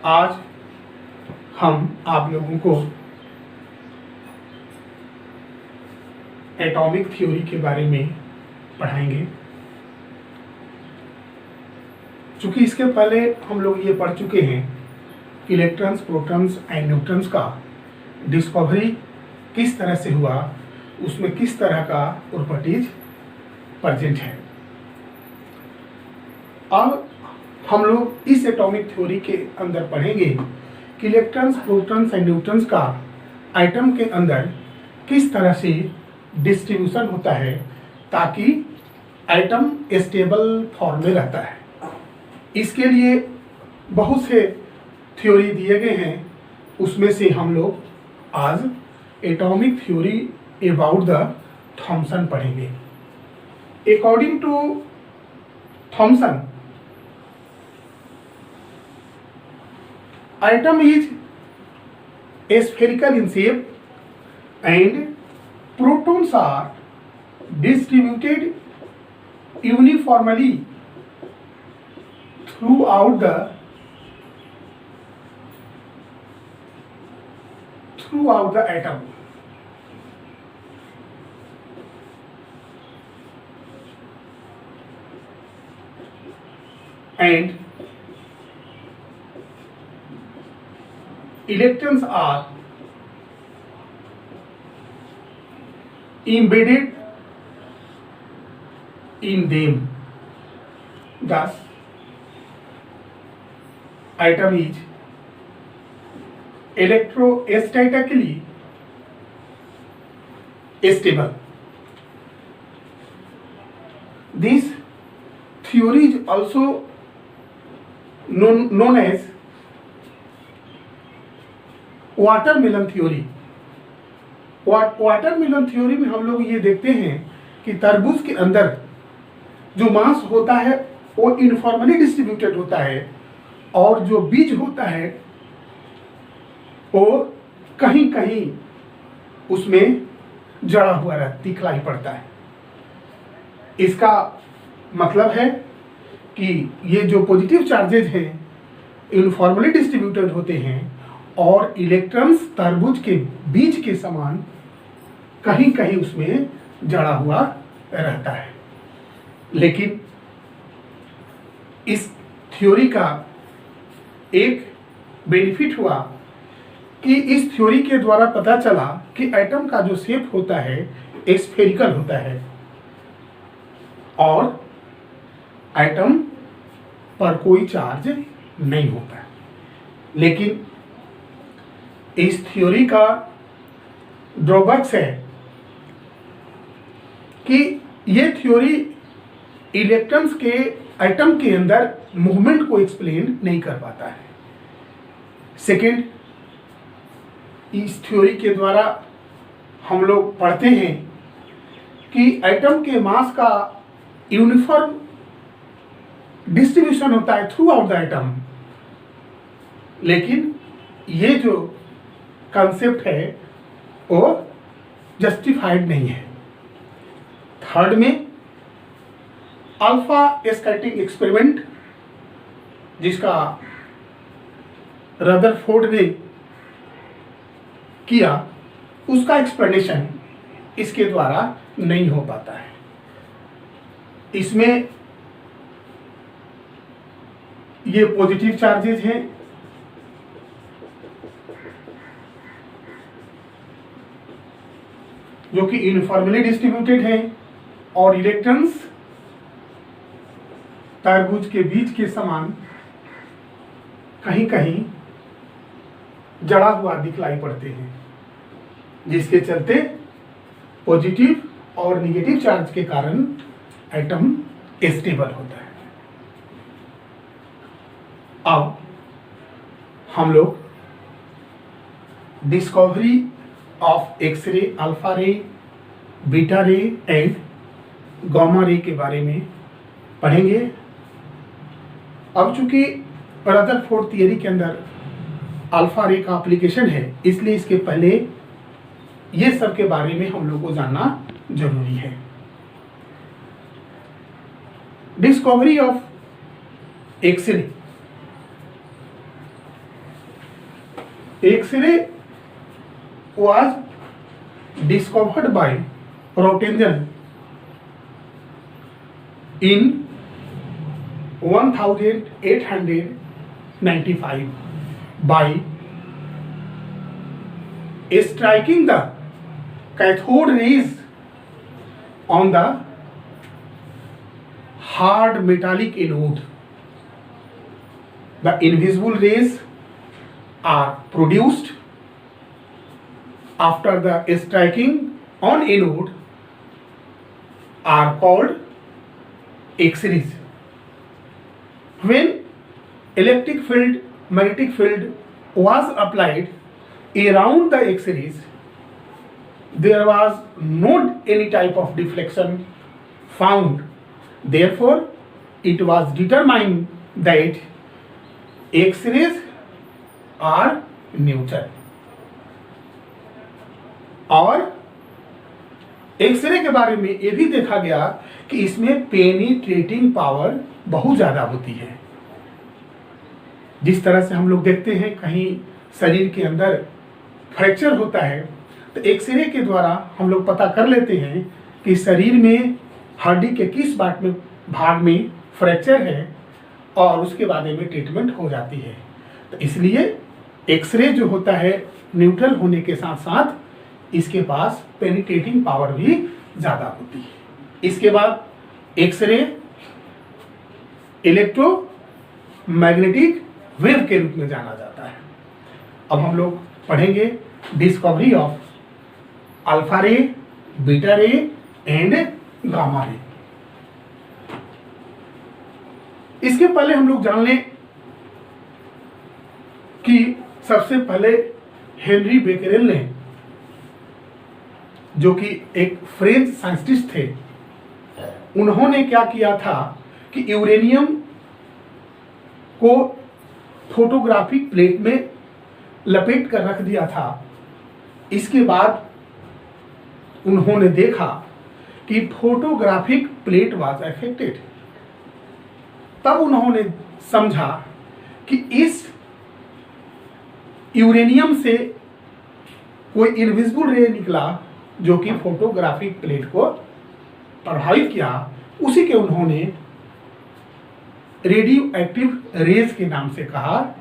आज हम आप लोगों को एटॉमिक थ्योरी के बारे में पढ़ाएंगे। चूंकि इसके पहले हम लोग ये पढ़ चुके हैं कि इलेक्ट्रॉन्स, प्रोटॉन्स एंड न्यूट्रॉन्स का डिस्कवरी किस तरह से हुआ, उसमें किस तरह का प्रॉपर्टीज प्रेजेंट है। अब हम लोग इस एटॉमिक थ्योरी के अंदर पढ़ेंगे कि इलेक्ट्रॉन्स, प्रोटॉन्स एंड न्यूट्रॉन्स का एटम के अंदर किस तरह से डिस्ट्रीब्यूशन होता है ताकि एटम स्टेबल फॉर्म में रहता है। इसके लिए बहुत से थ्योरी दिए गए हैं, उसमें से हम लोग आज atomic theory about the Thomson पढ़ेंगे। According to Thomson, atom is spherical in shape and protons are distributed uniformly throughout the atom. And electrons are embedded in them. Thus, atom is electrostatically stable. This theory is also known as watermelon theory. Watermelon theory में हम लोग ये देखते हैं कि तरबूज के अंदर जो मांस होता है वो यूनिफॉर्मली डिस्ट्रीब्यूटेड होता है और जो बीज होता है वो कहीं कहीं उसमें जड़ा हुआ दिखलाई पड़ता है। इसका मतलब है कि ये जो पॉजिटिव चार्जेज हैं यूनिफॉर्मली डिस्ट्रीब्यूटेड होते हैं और इलेक्ट्रॉन्स तरबूज के बीज के समान कहीं कहीं उसमें जड़ा हुआ रहता है। लेकिन इस थ्योरी का एक बेनिफिट हुआ कि इस थ्योरी के द्वारा पता चला कि एटम का जो शेप होता है स्फेरिकल होता है और एटम पर कोई चार्ज नहीं होता है। लेकिन इस थ्योरी का ड्रॉबैक्स है कि ये थ्योरी इलेक्ट्रॉन्स के एटम के अंदर मूवमेंट को एक्सप्लेन नहीं कर पाता है। सेकेंड, इस थ्योरी के द्वारा हम लोग पढ़ते हैं कि एटम के मास का यूनिफॉर्म डिस्ट्रीब्यूशन होता है थ्रू आउट द एटम, लेकिन ये जो कंसेप्ट है वो जस्टिफाइड नहीं है। थर्ड में अल्फा स्कैटरिंग एक्सपेरिमेंट जिसका रदरफोर्ड ने किया, उसका एक्सप्लेनेशन इसके द्वारा नहीं हो पाता है। इसमें ये पॉजिटिव चार्जेस हैं जो कि यूनिफॉर्मली डिस्ट्रीब्यूटेड हैं और इलेक्ट्रॉन्स तरबूज के बीज के समान कहीं कहीं जड़ा हुआ दिखलाई पड़ते हैं, जिसके चलते पॉजिटिव और निगेटिव चार्ज के कारण एटम स्टेबल होता है। अब हम लोग discovery of X-ray, alpha ray, beta ray and gamma ray के बारे में पढ़ेंगे। अब चूंकि रदरफोर्ड थियरी के अंदर अल्फा रे का एप्लीकेशन है, इसलिए इसके पहले ये सब के बारे में हम लोग को जानना जरूरी है। Discovery of X-ray X-ray was discovered by Roentgen in 1895 by striking the cathode rays on the hard metallic anode. The invisible rays are produced after the striking on anode are called X-rays. When electric field, magnetic field was applied around the X-rays, there was not any type of deflection found. Therefore, it was determined that X-rays are neutral. और x ray के बारे में ये भी देखा गया कि इसमें पेनिट्रेटिंग पावर बहुत ज़्यादा होती है। जिस तरह से हम लोग देखते हैं कहीं शरीर के अंदर फ्रैक्चर होता है तो एक्सरे के द्वारा हम लोग पता कर लेते हैं कि शरीर में हड्डी के किस भाग में फ्रैक्चर है और उसके बारे में ट्रीटमेंट हो जाती है। तो इसलिए एक्सरे जो होता है न्यूट्रल होने के साथ साथ इसके पास पेनिट्रेटिंग पावर भी ज़्यादा होती है। इसके बाद एक्सरे इलेक्ट्रोमैग्नेटिक वेव के रूप में जाना जाता है। अब हम लोग पढ़ेंगे discovery of alpha ray, beta ray and gamma रे। इसके पहले हम लोग जान लें कि सबसे पहले हेनरी बेकरेल ने, जो कि एक फ्रेंच साइंटिस्ट थे, उन्होंने क्या किया था कि यूरेनियम को फोटोग्राफिक प्लेट में लपेट कर रख दिया था। इसके बाद उन्होंने देखा कि फोटोग्राफिक प्लेट वाज अफेक्टेड। तब उन्होंने समझा कि इस यूरेनियम से कोई इनविजिबल रे निकला जो कि फोटोग्राफिक प्लेट को प्रभावित किया। उसी के उन्होंने रेडियो एक्टिव रेज के नाम से कहा।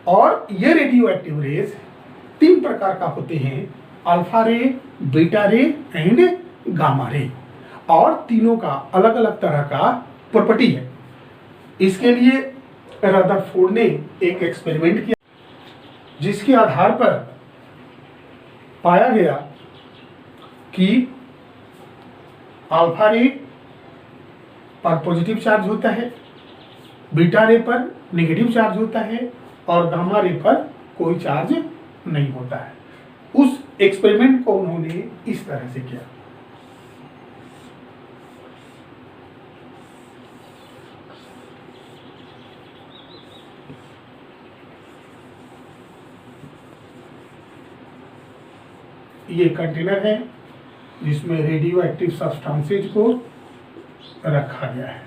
और ये रेडियो एक्टिव रेज 3 प्रकार का होते हैं, alpha ray, beta ray and gamma रे, और तीनों का अलग अलग तरह का प्रॉपर्टी है। इसके लिए रदरफोर्ड ने एक एक्सपेरिमेंट किया जिसके आधार पर पाया गया कि अल्फा रे पर पॉजिटिव चार्ज होता है, बीटा रे पर नेगेटिव चार्ज होता है और गामा रे पर कोई चार्ज नहीं होता है। उस एक्सपेरिमेंट को उन्होंने इस तरह से किया। ये कंटेनर है जिसमें रेडियो एक्टिव सब्सटेंसेज को रखा गया है।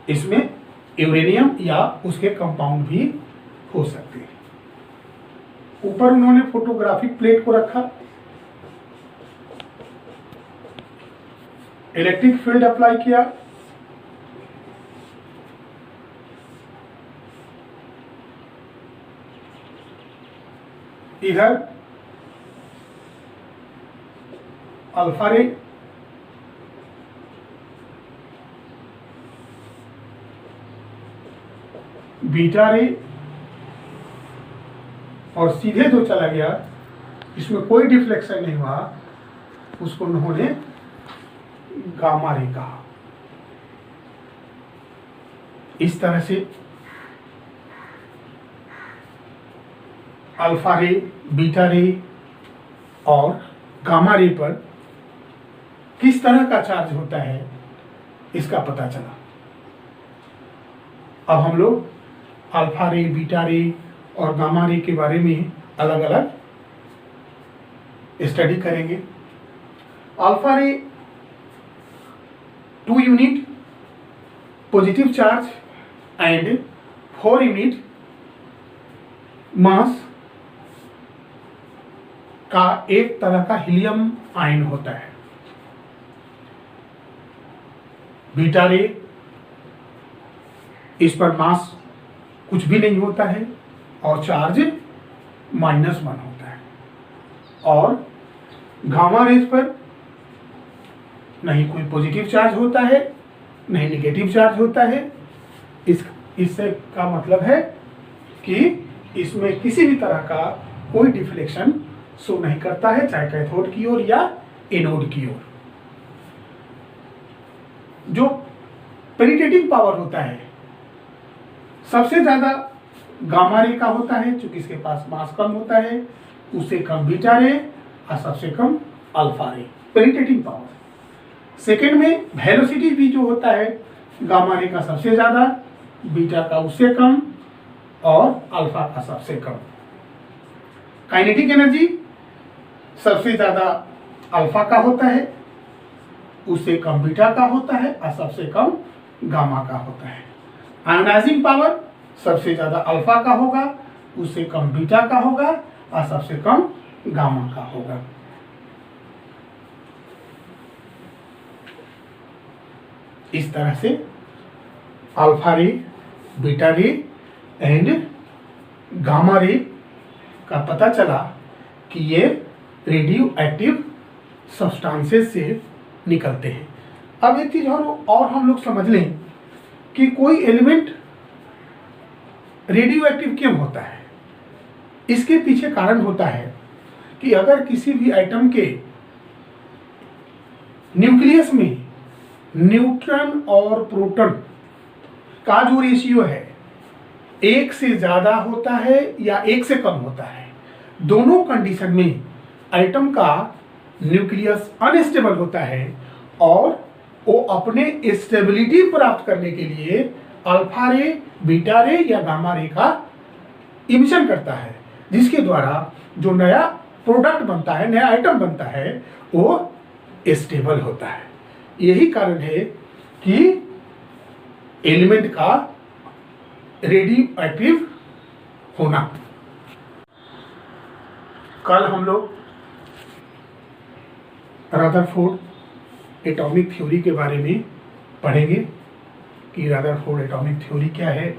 इसमें यूरेनियम या उसके कंपाउंड भी हो सकते हैं। ऊपर उन्होंने फोटोग्राफिक प्लेट को रखा, इलेक्ट्रिक फील्ड अप्लाई किया, इधर अल्फा रे, बीटा रे, और सीधे जो चला गया इसमें कोई डिफ्लेक्शन नहीं हुआ, उसको उन्होंने गामा रे कहा। इस तरह से अल्फा रे, बीटा रे और गामा रे पर किस तरह का चार्ज होता है इसका पता चला। अब हम लोग अल्फा रे, बीटा रे और गामा रे के बारे में अलग अलग स्टडी करेंगे। अल्फा रे 2 unit positive charge and 4 unit mass का एक तरह का हीलियम आयन होता है। बीटा रे, इस पर मास कुछ भी नहीं होता है और चार्ज -1 होता है, और गामा रेज पर नहीं कोई पॉजिटिव चार्ज होता है नहीं नेगेटिव चार्ज होता है। इससे का मतलब है कि इसमें किसी भी तरह का कोई डिफ्लेक्शन शो नहीं करता है, चाहे कैथोड की ओर या एनोड की ओर। जो पेनिट्रेटिंग पावर होता है सबसे ज्यादा गामा रे का होता है, क्योंकि इसके पास मास कम होता है, उससे कम बीटा रे और सबसे कम alpha ray, penetrating power. Second में वेलोसिटी भी जो होता है गामा रे का सबसे ज्यादा, बीटा का उससे कम और अल्फा का सबसे कम। काइनेटिक एनर्जी सबसे ज्यादा अल्फा का होता है, उससे कम बीटा का होता है और सबसे कम गामा का होता है। आयोनाइजिंग पावर सबसे ज्यादा अल्फा का होगा, उससे कम बीटा का होगा और सबसे कम गामा का होगा। इस तरह से alpha ray, beta ray and gamma रे का पता चला कि ये रेडियो एक्टिव सब्सटेंसेस से निकलते हैं। अब एक चीज और हम लोग समझ लें कि कोई एलिमेंट रेडियो एक्टिव क्यों होता है। इसके पीछे कारण होता है कि अगर किसी भी एटम के न्यूक्लियस में न्यूट्रॉन और प्रोटॉन का जो रेशियो है 1 से ज्यादा होता है या 1 से कम होता है, दोनों कंडीशन में एटम का न्यूक्लियस अनस्टेबल होता है और वो अपने स्टेबिलिटी प्राप्त करने के लिए अल्फा रे, बीटा रे या गामा रे का इमिशन करता है, जिसके द्वारा जो नया प्रोडक्ट बनता है, नया आइटम बनता है, वो स्टेबल होता है। यही कारण है कि एलिमेंट का रेडियो एक्टिव होना। कल हम लोग रदरफोर्ड एटॉमिक थ्योरी के बारे में पढ़ेंगे कि रदरफोर्ड एटॉमिक थ्योरी क्या है,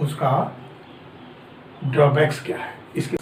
उसका ड्रॉबैक्स क्या है। इसके